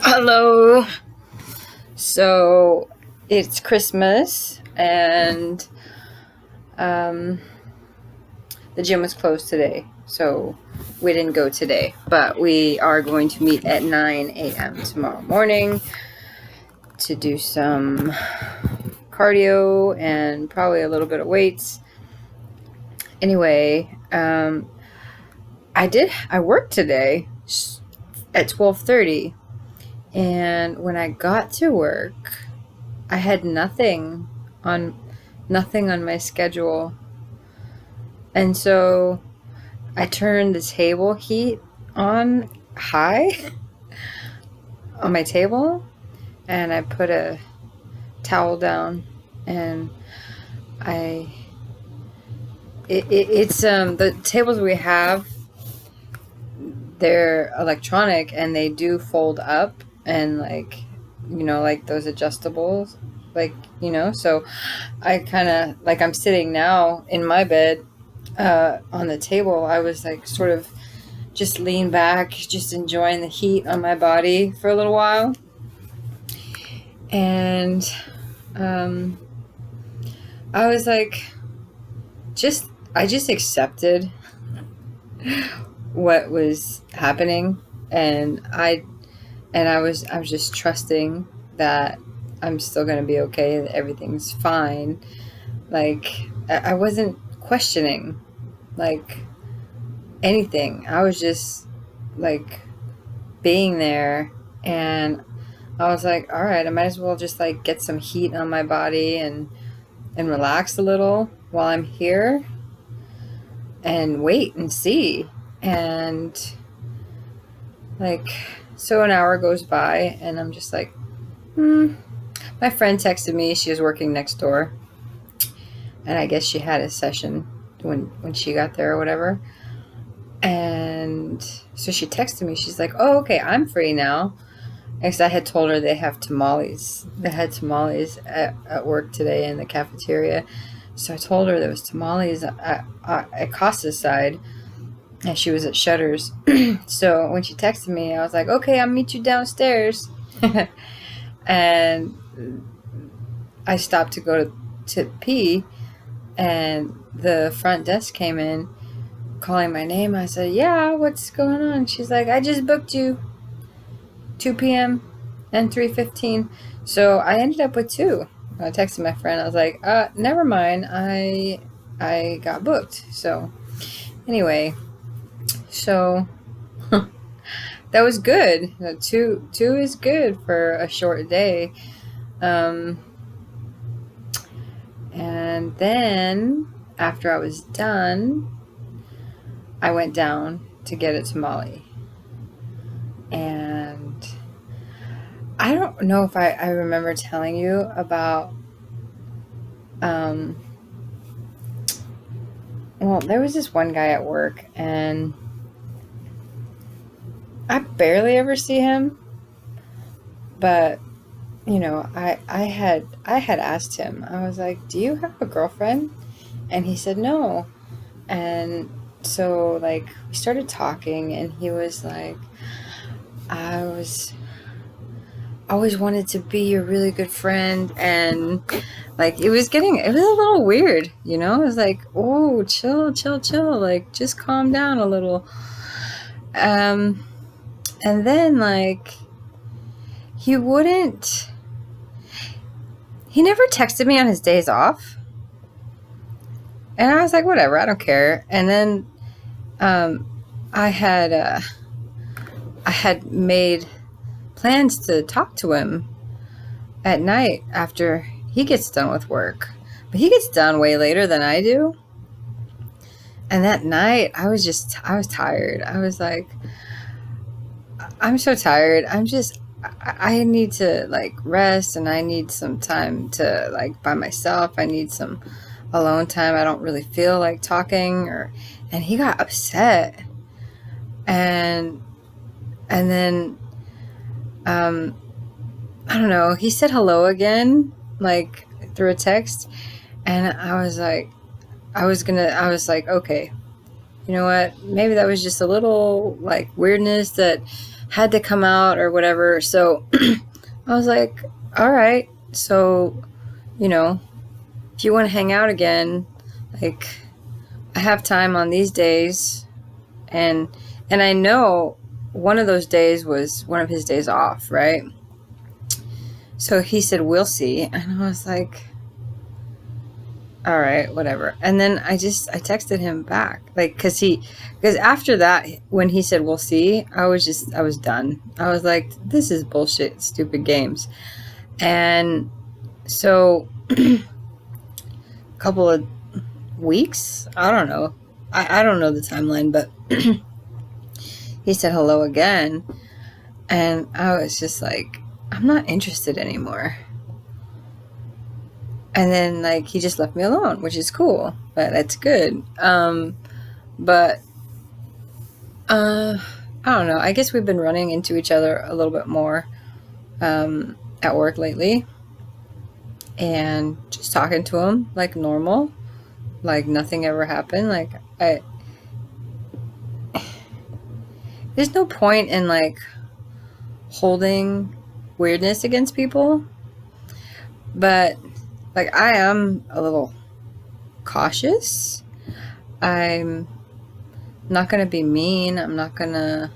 Hello. So it's Christmas and um, the gym was closed today. So we didn't go today, but we are going to meet at 9 a.m. tomorrow morning to do some cardio and probably a little bit of weights. Anyway, I worked today at 12:30, and when I got to work, I had on nothing on my schedule. And so I turned the table heat on high on my table, and I put a towel down, and it's the tables we have, they're electronic and they do fold up, and like those adjustables, so I kind of, like, I'm sitting now in my bed on the table. I was like sort of just lean back, just enjoying the heat on my body for a little while. And I was like, I just accepted what was happening, and I was just trusting that I'm still going to be okay, that everything's fine. Like, I wasn't questioning, like, anything. I was just, like, being there, and I was like, all right, I might as well just, like, get some heat on my body and relax a little while I'm here and wait and see. And, like, so an hour goes by, and I'm just like, My friend texted me. She was working next door, and I guess she had a session when she got there or whatever. And so she texted me. She's like, oh, okay, I'm free now. Because I had told her they have tamales. They had tamales at work today in the cafeteria. So I told her there was tamales at Costa's side, and she was at Shutter's. So when she texted me, I was like, okay, I'll meet you downstairs. And I stopped to go to pee, and the front desk came in calling my name. I said, yeah, what's going on? She's like, I just booked you 2 p.m. and 3:15. So I ended up with 2. I texted my friend. I was like, never mind. I got booked. So anyway, so that was good. 2 is good for a short day. And then after I was done, I went down to get a tamale. And I don't know if I remember telling you about, well, there was this one guy at work, and I barely ever see him, but I had asked him. I was like, do you have a girlfriend? And he said no. And so, like, we started talking, and he was like, I always wanted to be your really good friend. And, like, it was a little weird, It was like, oh, chill, like, just calm down a little. And then, like, he never texted me on his days off. And I was like, whatever, I don't care. And then I had made plans to talk to him at night after he gets done with work. But he gets done way later than I do. And that night, I was tired. I was like, I'm so tired. I need to, like, rest, and I need some time to, like, by myself. I need some alone time. I don't really feel like talking. And he got upset. And then, I don't know, he said hello again, like, through a text. And I was like, okay, you know what? Maybe that was just a little, like, weirdness that had to come out or whatever. So I was like, all right, so, you know, if you want to hang out again, like, I have time on these days. And I know one of those days was one of his days off, right? So he said, we'll see. And I was like, all right, whatever. And then I texted him back, like, because after that, when he said, we'll see, I was done. I was like, this is bullshit, stupid games. And so a couple of weeks, I don't know. I don't know the timeline, but he said hello again. And I was just like, I'm not interested anymore. And then, like, he just left me alone, which is cool, but that's good. But I don't know. I guess we've been running into each other a little bit more at work lately, and just talking to him like normal, like nothing ever happened. Like, there's no point in, like, holding weirdness against people, but, like, I am a little cautious. I'm not gonna be mean. I'm not gonna,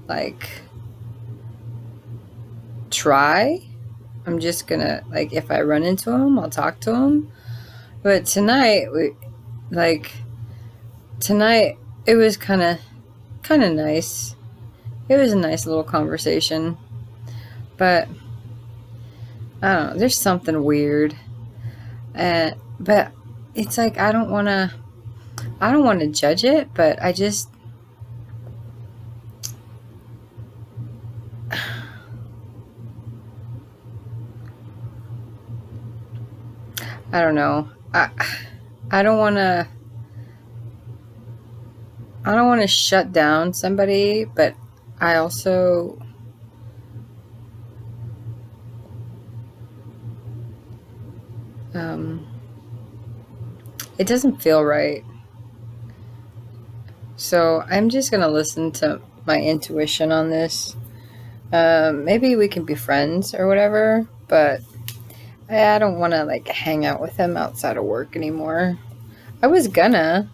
like, try. I'm just gonna, like, if I run into him, I'll talk to him. But tonight, tonight it was kind of nice. It was a nice little conversation, but I don't know, there's something weird. But it's like, I don't want to judge it, but I just, I don't know. I don't want to shut down somebody, but I also, it doesn't feel right. So I'm just going to listen to my intuition on this. Maybe we can be friends or whatever, but I don't want to, like, hang out with him outside of work anymore. I was gonna,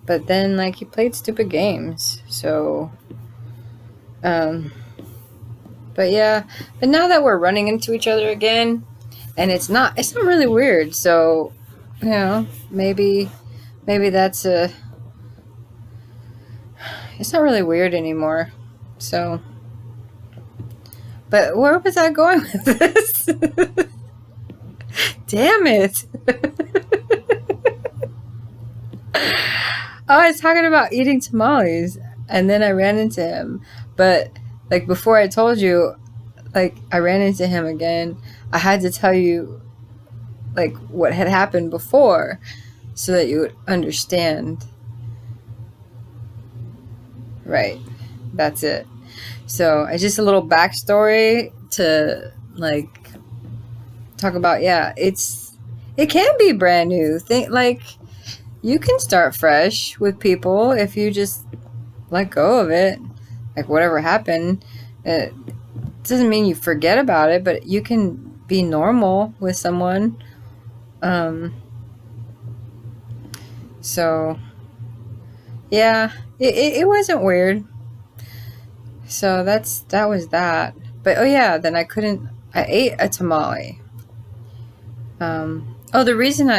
but then, like, he played stupid games. So, but yeah, but now that we're running into each other again, and it's not really weird. So, you know, maybe it's not really weird anymore. So, but where was I going with this? Damn it. I was talking about eating tamales, and then I ran into him. But, like, before I told you, like, I ran into him again, I had to tell you, like, what had happened before, so that you would understand. Right. That's it. So, it's just a little backstory to, like, talk about, yeah, it can be brand new. Like, you can start fresh with people if you just let go of it. Like, whatever happened, it doesn't mean you forget about it, but you can be normal with someone. So, yeah, it wasn't weird. So that was that. But, oh yeah, then I ate a tamale. The reason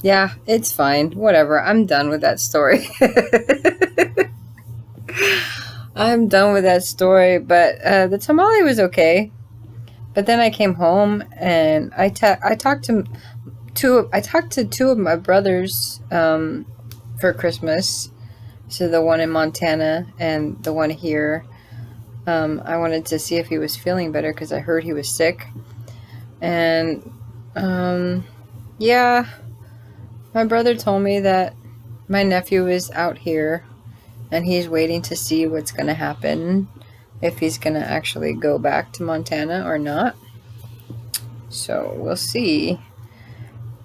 yeah, it's fine. Whatever. I'm done with that story. I'm done with that story. But the tamale was okay. But then I came home and I talked to two of my brothers for Christmas. So the one in Montana and the one here. I wanted to see if he was feeling better because I heard he was sick. And yeah, my brother told me that my nephew is out here and he's waiting to see what's going to happen, if he's going to actually go back to Montana or not. So we'll see.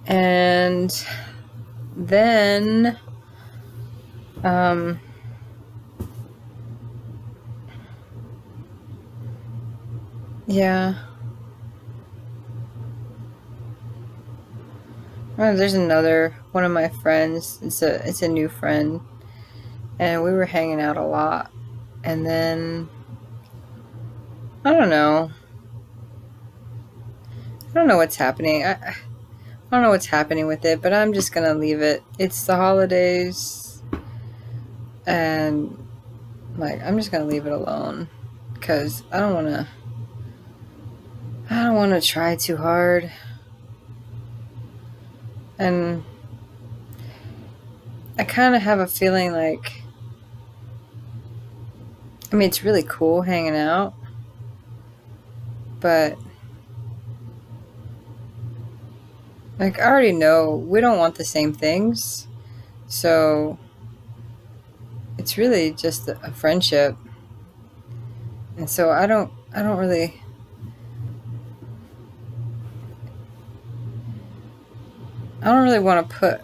And then Yeah. Well, there's another one of my friends. It's a new friend, and we were hanging out a lot. And then I don't know. I don't know what's happening. I don't know what's happening with it, but I'm just gonna leave it. It's the holidays, and like I'm just gonna leave it alone because I don't wanna. I don't wanna try too hard, and I kind of have a feeling like. I mean, it's really cool hanging out, but like I already know we don't want the same things, so it's really just a friendship. And so I don't really want to put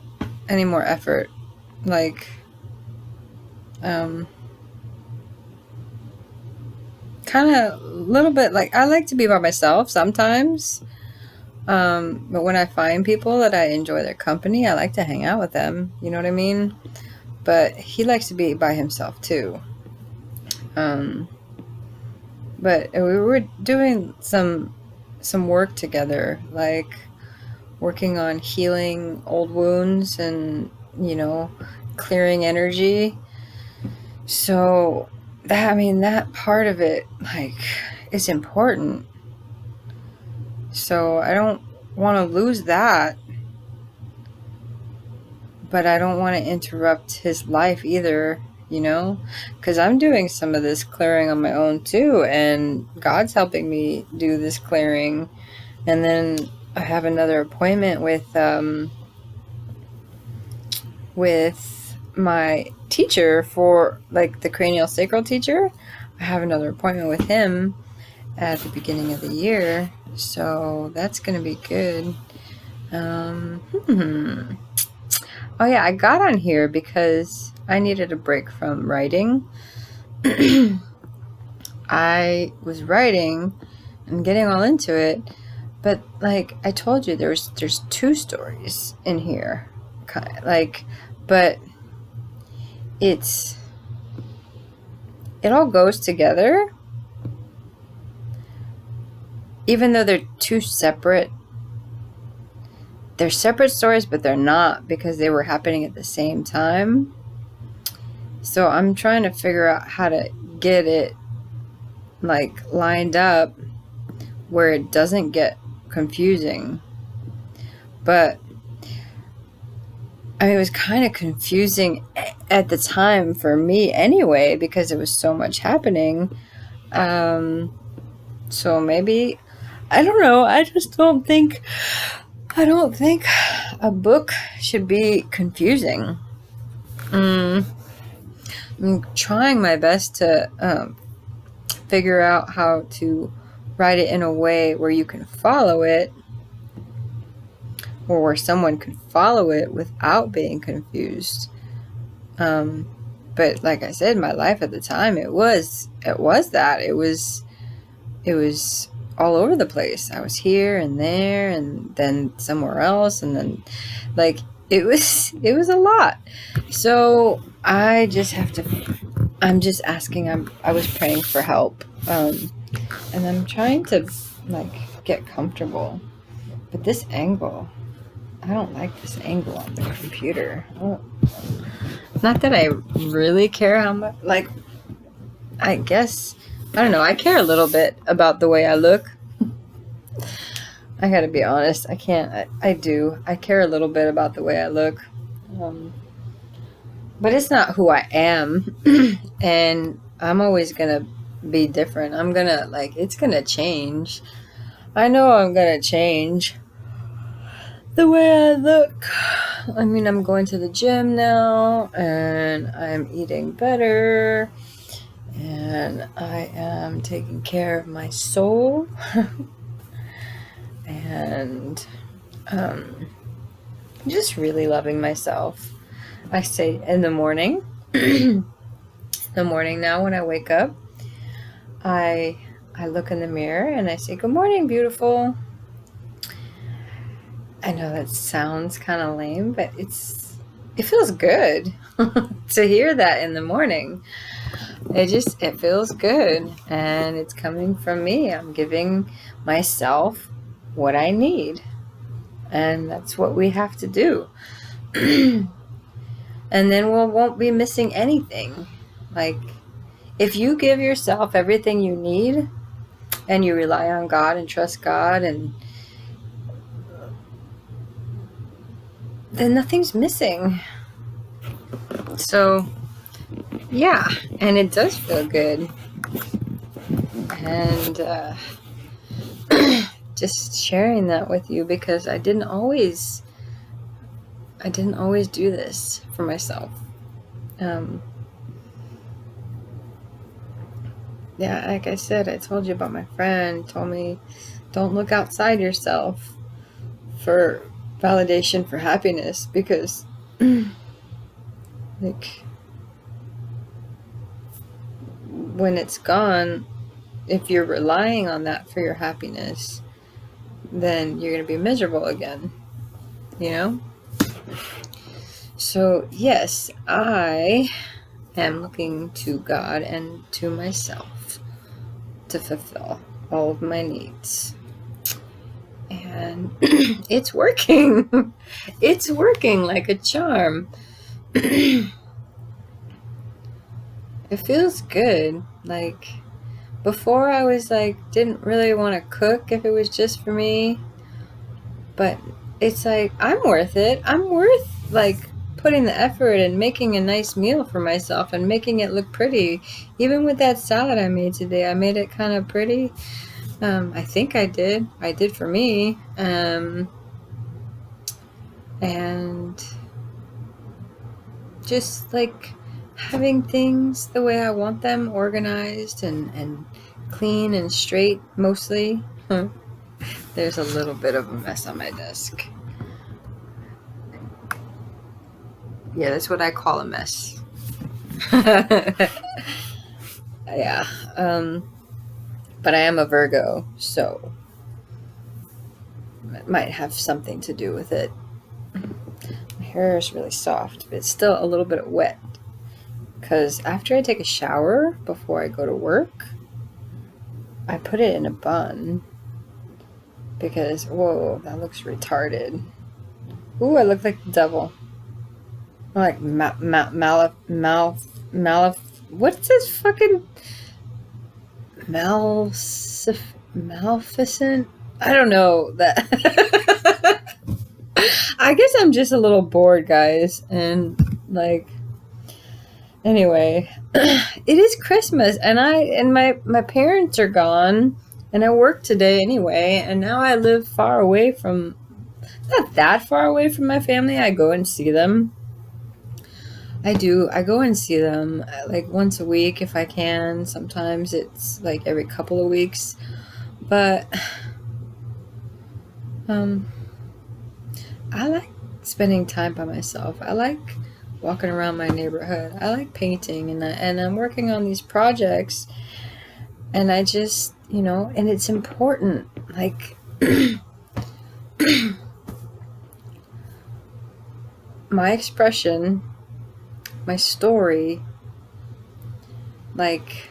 any more effort. Like, kind of a little bit like I like to be by myself sometimes. But when I find people that I enjoy their company, I like to hang out with them. You know what I mean? But he likes to be by himself too. But we were doing some work together, like working on healing old wounds and, you know, clearing energy. So that, I mean, that part of it, like, is important. So I don't want to lose that, but I don't want to interrupt his life either, you know, because I'm doing some of this clearing on my own too, and God's helping me do this clearing. And then I have another appointment with my teacher for like the cranial sacral teacher. I have another appointment with him at the beginning of the year, so that's gonna be good. Oh yeah, I got on here because I needed a break from writing. I was writing and getting all into it, but like I told you, there's two stories in here, like, but it all goes together, even though they're two separate. They're separate stories, but they're not because they were happening at the same time. So I'm trying to figure out how to get it like lined up where it doesn't get confusing. But I mean, it was kind of confusing at the time for me anyway because it was so much happening. So maybe, I don't know. I don't think a book should be confusing. I'm trying my best to figure out how to write it in a way where you can follow it, or where someone can follow it without being confused. But like I said, my life at the time, it was all over the place. I was here and there and then somewhere else, and then like it was a lot. So I just have to, I'm just asking, I was praying for help, and I'm trying to like get comfortable. But this angle, I don't like this angle on the computer. Not that I really care how much, like, I guess, I don't know, I care a little bit about the way I look. I gotta be honest, I do. I care a little bit about the way I look. But it's not who I am. And I'm always gonna be different. I'm gonna, like, it's gonna change. I know I'm gonna change the way I look. I mean, I'm going to the gym now, and I'm eating better, and I am taking care of my soul, and just really loving myself. I say in the morning, now when I wake up, I I look in the mirror and I say, "Good morning, beautiful." I know that sounds kind of lame, but it feels good to hear that in the morning. It feels good, and it's coming from me. I'm giving myself what I need, and that's what we have to do. And then we won't be missing anything. Like, if you give yourself everything you need and you rely on God and trust God, and then nothing's missing. So yeah, and it does feel good. And just sharing that with you, because I didn't always do this for myself. Yeah, like I said, I told you about my friend told me, don't look outside yourself for validation for happiness, because like, when it's gone, if you're relying on that for your happiness, then you're going to be miserable again, you know? So yes, I am looking to God and to myself to fulfill all of my needs. And it's working. It's working like a charm. It feels good. Like, before I was like, didn't really want to cook if it was just for me. But it's like, I'm worth it. I'm worth like putting the effort and making a nice meal for myself and making it look pretty. Even with that salad I made today, I made it kind of pretty. I think I did. I did for me. And just like having things the way I want them, organized and clean and straight, mostly. There's a little bit of a mess on my desk. Yeah, that's what I call a mess. Yeah. But I am a Virgo, so it might have something to do with it. My hair is really soft, but it's still a little bit wet. Because after I take a shower before I go to work, I put it in a bun. Because, whoa, that looks retarded. Ooh, I look like the devil. I'm like what's this fucking Maleficent? I don't know that. I guess I'm just a little bored, guys. And like, anyway, it is Christmas, and my parents are gone, and I work today anyway, and now I live far away from, not that far away from my family. I go and see them. I do. I go and see them like once a week if I can. Sometimes it's like every couple of weeks. But I like spending time by myself. I like walking around my neighborhood. I like painting, and I'm working on these projects. And I just, and it's important. Like, my expression, my story, like,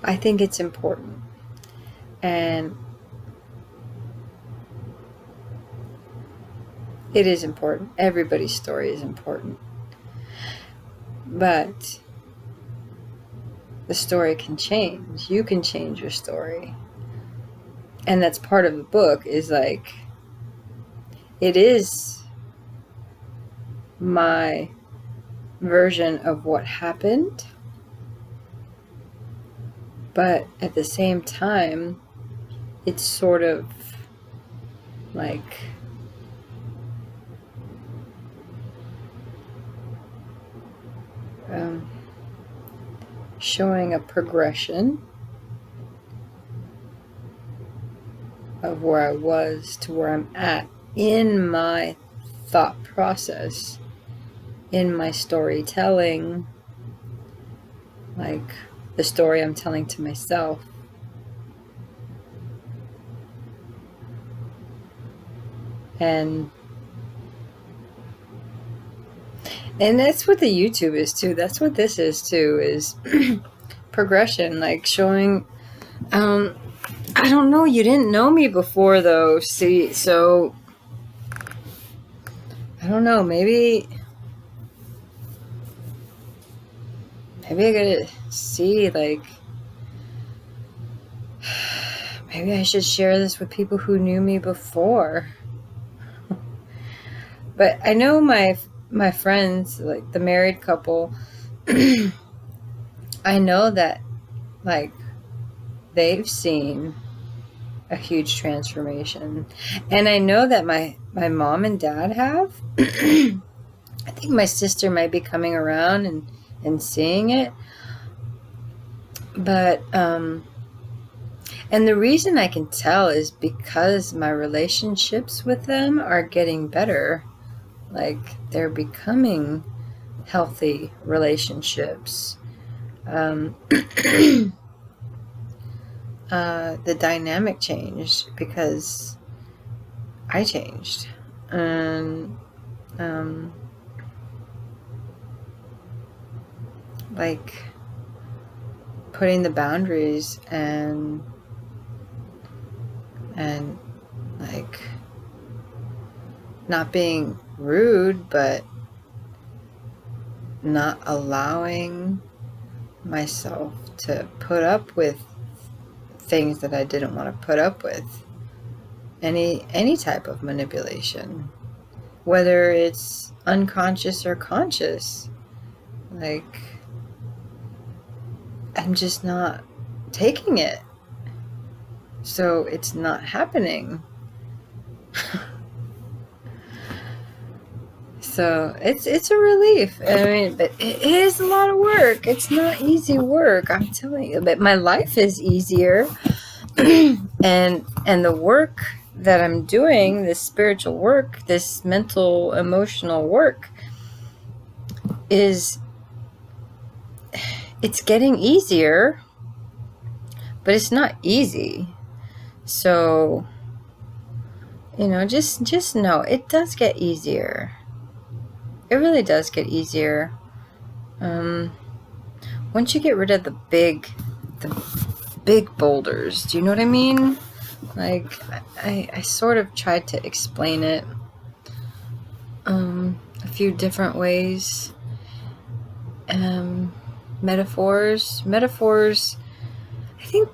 I think it's important. And it is important. Everybody's story is important. But the story can change. You can change your story. And that's part of the book, is like, it is my version of what happened. But at the same time, it's sort of like showing a progression of where I was to where I'm at in my thought process, in my storytelling, like the story I'm telling to myself. And that's what the YouTube is too. That's what this is too, is progression, like showing, I don't know, you didn't know me before though. See, so I don't know, maybe I gotta see, like, maybe I should share this with people who knew me before. But I know my friends, like the married couple, I know that, like, they've seen a huge transformation. And I know that my mom and dad have. I think my sister might be coming around and seeing it. But, and the reason I can tell is because my relationships with them are getting better. Like, they're becoming healthy relationships. The dynamic changed because I changed. And, like, putting the boundaries and like not being rude, but not allowing myself to put up with things that I didn't want to put up with. Any type of manipulation, whether it's unconscious or conscious. Like, I'm just not taking it. So it's not happening. So it's a relief. I mean, but it is a lot of work. It's not easy work, I'm telling you. But my life is easier. and the work that I'm doing, this spiritual work, this mental, emotional work, it's getting easier, but it's not easy. So, you know, just know it does get easier. It really does get easier. Once you get rid of the big boulders, do you know what I mean? Like, I sort of tried to explain it a few different ways. Metaphors. I think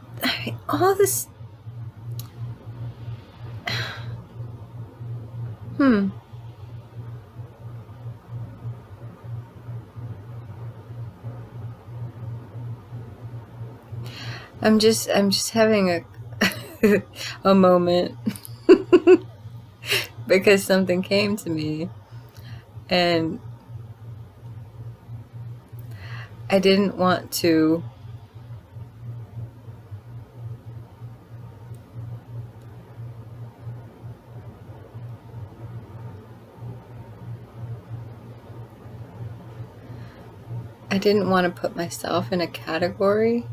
all this. I'm just having a moment because something came to me, and I didn't want to put myself in a category.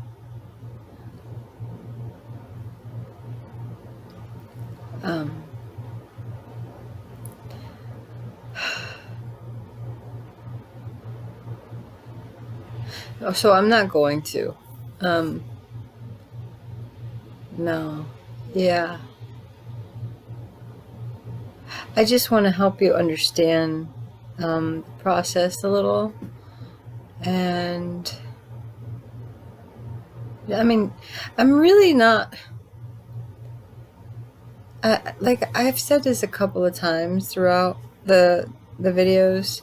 So I'm not going to. No. Yeah. I just want to help you understand the process a little. And I mean, I'm really not, like I've said this a couple of times throughout the videos,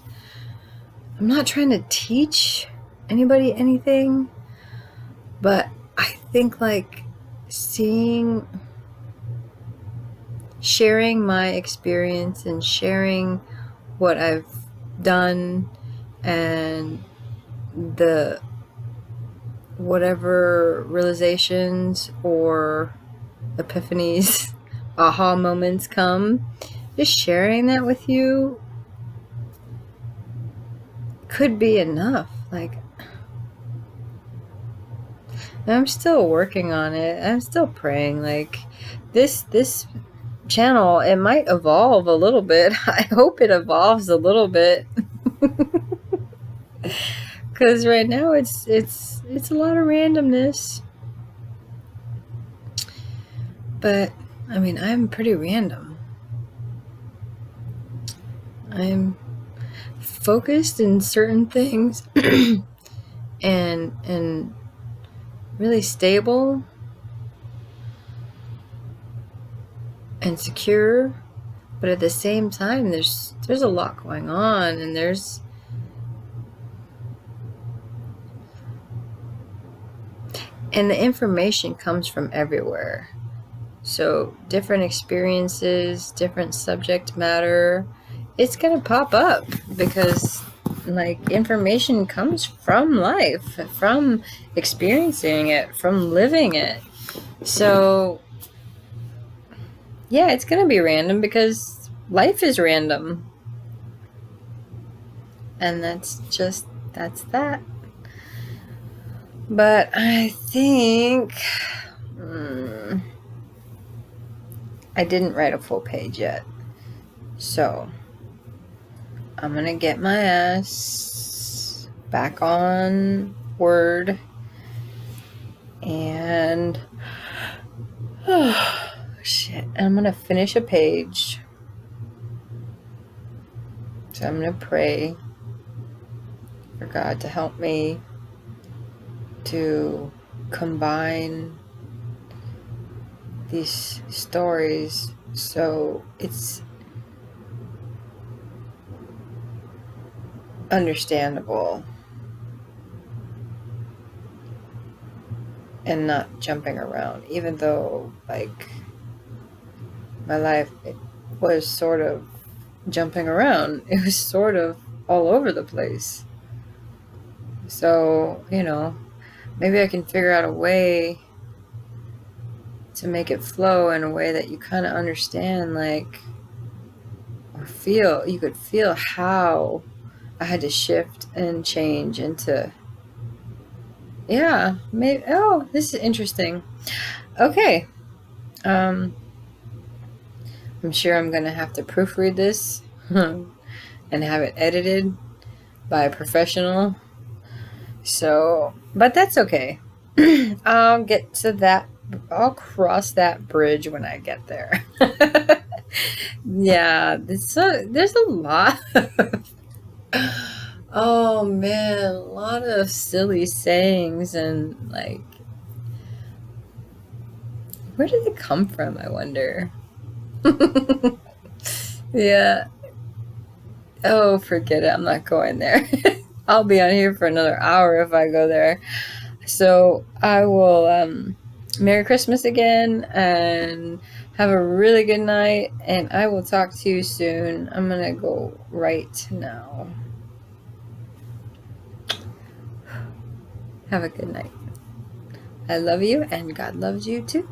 I'm not trying to teach anybody anything, but I think, like, sharing my experience and sharing what I've done and the whatever realizations or epiphanies, aha moments come, just sharing that with you could be enough. Like, I'm still working on it. I'm still praying. Like, this channel, it might evolve a little bit. I hope it evolves a little bit. Because right now it's a lot of randomness. But I mean, I'm pretty random. I'm focused in certain things and really stable and secure, but at the same time there's a lot going on, and the information comes from everywhere. So different experiences, different subject matter, it's gonna pop up because like information comes from life, from experiencing it, from living it. So yeah, it's gonna be random because life is random. And that's that. But I think I didn't write a full page yet. So I'm gonna get my ass back on Word and shit. I'm gonna finish a page. So I'm gonna pray for God to help me to combine these stories so it's understandable and not jumping around, even though like my life, it was sort of jumping around. It was sort of all over the place. So, maybe I can figure out a way to make it flow in a way that you kind of understand, like, or feel, you could feel how I had to shift and change into, yeah, maybe, oh, this is interesting. Okay. I'm sure I'm going to have to proofread this and have it edited by a professional. So, but that's okay. I'll get to that. I'll cross that bridge when I get there. Yeah, there's a lot. Oh man, a lot of silly sayings, and like, where did it come from, I wonder? Yeah. Oh, forget it. I'm not going there. I'll be on here for another hour if I go there. So I will Merry Christmas again, and have a really good night, and I will talk to you soon. I'm gonna go right now. Have a good night. I love you, and God loves you too.